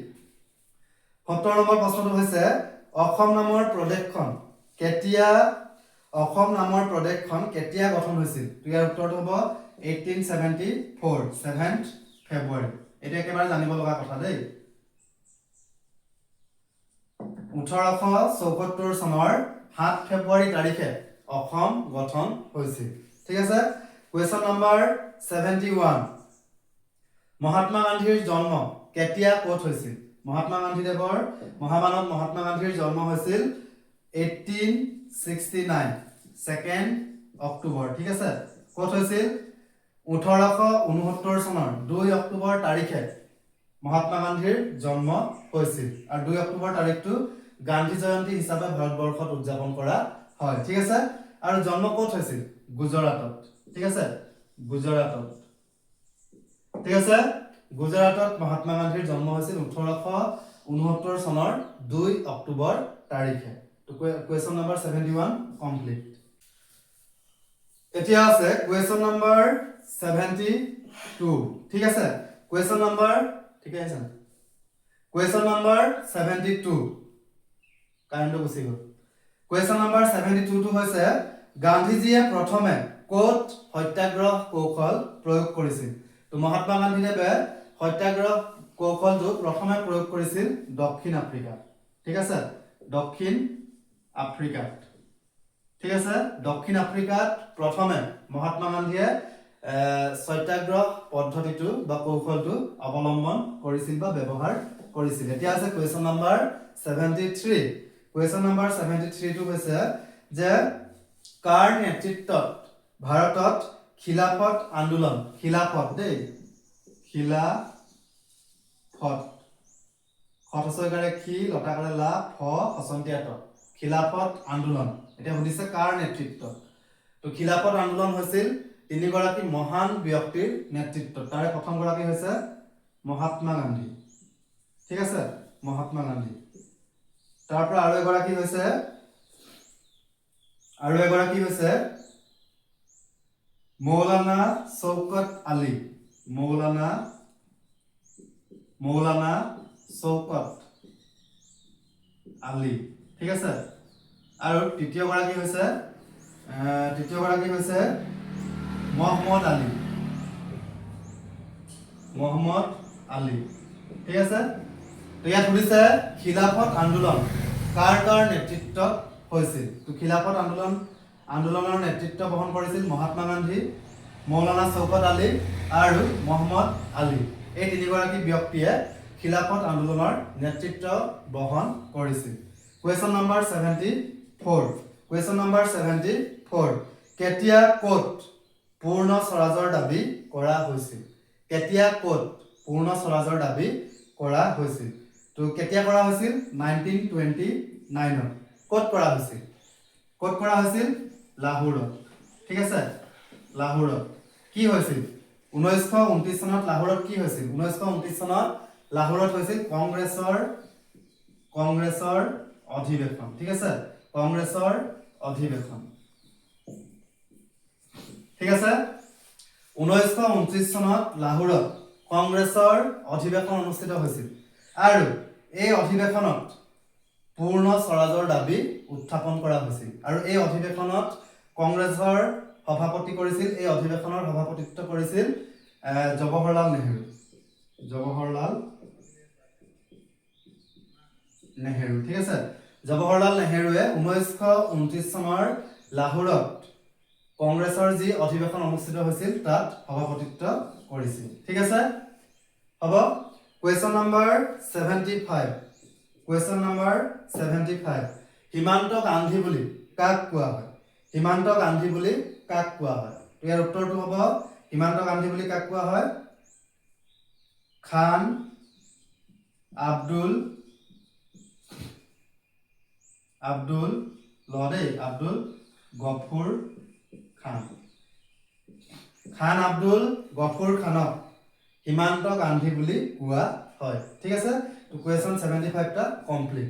17 নম্বৰ প্ৰশ্নটো হৈছে অসম নামৰ প্ৰদেশখন কেতিয়া গঠন হৈছিল ইয়াৰ উত্তৰটো হ'ব 1874 7th ফেব্ৰুৱাৰী এটা একেবাৰে জানিব লগা কথা দেই 1874 চনৰ 7 ফেব্ৰুৱাৰী তাৰিখে অসম গঠন হৈছিল ঠিক আছে কোৱেশ্চন নম্বৰ 71 মহাত্মা গান্ধীৰ জন্ম কেতিয়া ক'ত হৈছিল মহাত্মা গান্ধী দেৱৰ মহামানৱ মহাত্মা গান্ধীৰ জন্ম হৈছিল 1869 2nd অক্টোবৰ ঠিক আছে ক'ত হৈছিল 1869 চনৰ 2 অক্টোবৰ তাৰিখে মহাত্মা গান্ধীৰ জন্ম হৈছিল আৰু 2 অক্টোবৰ তাৰিখটো গান্ধী জয়ন্তী হিচাপে ভাৰতবৰ্ষত উদযাপন কৰা হয় ঠিক আছে আৰু জন্ম ক'ত হৈছিল গুজৰাটত ঠিক আছে গুজৰাটত ঠিক আছে গুজৰাটত মহাত্মা গান্ধীৰ জন্ম হৈছিল 1869 চনৰ 2 অক্টোবৰ তাৰিখে তো কোৱেশ্চন নম্বৰ 71 কমপ্লিট এতিয়া আছে কোৱেশ্চন নম্বৰ 72 ঠিক আছে কোৱেশ্চন নম্বৰ ঠিক আছে কোৱেশ্চন নম্বৰ 72 কাৰেন্টটো গুচি গ'ল কোৱেশ্চন নম্বৰ 72 টো হৈছে গান্ধীজীয়ে প্ৰথমে কোট সত্যাগ্ৰহ কৌশল প্ৰয়োগ কৰিছিল তো মহাত্মা গান্ধীদেৱে সত্যাগ্ৰহ কৌশলটো প্ৰথমে প্ৰয়োগ কৰিছিল দক্ষিণ আফ্ৰিকাত ঠিক আছে দক্ষিণ আফ্ৰিকাত ঠিক আছে দক্ষিণ আফ্ৰিকাত প্ৰথমে মহাত্মা গান্ধীয়ে সত্যাগ্ৰহ পদ্ধতিটো বা কৌশলটো অৱলম্বন কৰিছিল বা ব্যৱহাৰ কৰিছিল এতিয়া আছে কোৱেশ্চন নম্বৰ 73 কোৱেশ্চন নম্বৰ 73 টো হৈছে যে কাৰ নেতৃত্বত ভাৰতত খিলাফত আন্দোলন খিলাফত দেই খিলাফত খতসয়কাৰে খি লতাকাৰে লা ফ হসন্তিয়াত খিলাফত আন্দোলন এটা সুধিছে কাৰ নেতৃত্বত তো খিলাফত আন্দোলন হৈছিল তিনিগৰাকী মহান ব্যক্তিৰ নেতৃত্বত তাৰে প্ৰথম গৰাকী হৈছে মহাত্মা গান্ধী ঠিক আছে মহাত্মা গান্ধী তাৰ পৰা আৰু এগৰাকী হৈছে মৌলানা শৌকত আলী মৌলানা শৌকত আলী ঠিক আছে আৰু তৃতীয় গৰাকী হৈছে মহম্মদ আলী ঠিক আছে তো ইয়াত সুধিছে খিলাফত আন্দোলন কাৰ নেতৃত্বত হৈছিল তো খিলাফত আন্দোলনৰ নেতৃত্ব বহন কৰিছিল মহাত্মা গান্ধী মৌলানা শৌকত আলী আৰু মহম্মদ আলী এই তিনিগৰাকী ব্যক্তিয়ে খিলাফত আন্দোলনৰ নেতৃত্ব বহন কৰিছিল কোৱেশ্চন নম্বৰ 74 কেতিয়া ক'ত পূৰ্ণ স্বৰাজৰ দাবী কৰা হৈছিল তো কেতিয়া কৰা হৈছিল 1929 ক'ত কৰা হৈছিল লাহোৰত ঠিক আছে লাহোৰত কি হৈছিল 1929 চনত লাহোৰত কি হৈছিল 1929 চনত লাহোৰত হৈছিল কংগ্ৰেছৰ অধিৱেশন ঠিক আছে কংগ্ৰেছৰ অধিৱেশন ঠিক আছে 1929 চনত লাহোৰত কংগ্ৰেছৰ অধিৱেশন অনুষ্ঠিত হৈছিল আৰু এই অধিৱেশনত পূৰ্ণ স্বৰাজৰ দাবী উত্থাপন কৰা হৈছিল আৰু এই অধিৱেশনত কংগ্ৰেছৰ সভাপতি কৰিছিল এই অধিৱেশনৰ সভাপতিত্ব কৰিছিল জৱাহৰলাল নেহেৰু ঠিক আছে জৱাহৰলাল নেহেৰুৱে 1929 চনৰ লাহোৰত কংগ্ৰেছৰ যি অধিৱেশন অনুষ্ঠিত হৈছিল তাত সভাপতিত্ব কৰিছিল ঠিক আছে হ'ব কোৱেশ্চন নম্বৰ 75 হিমান্ত গান্ধী বুলি কাক কোৱা হয় ইয়াৰ উত্তৰটো হ'ব হিমান্ত গান্ধী বুলি কাক কোৱা হয় খান আব্দুল গফুৰ খানক হিমান্ত গান্ধী বুলি কোৱা হয় ঠিক আছে তো কোৱেশ্চন 75 টা কমপ্লিট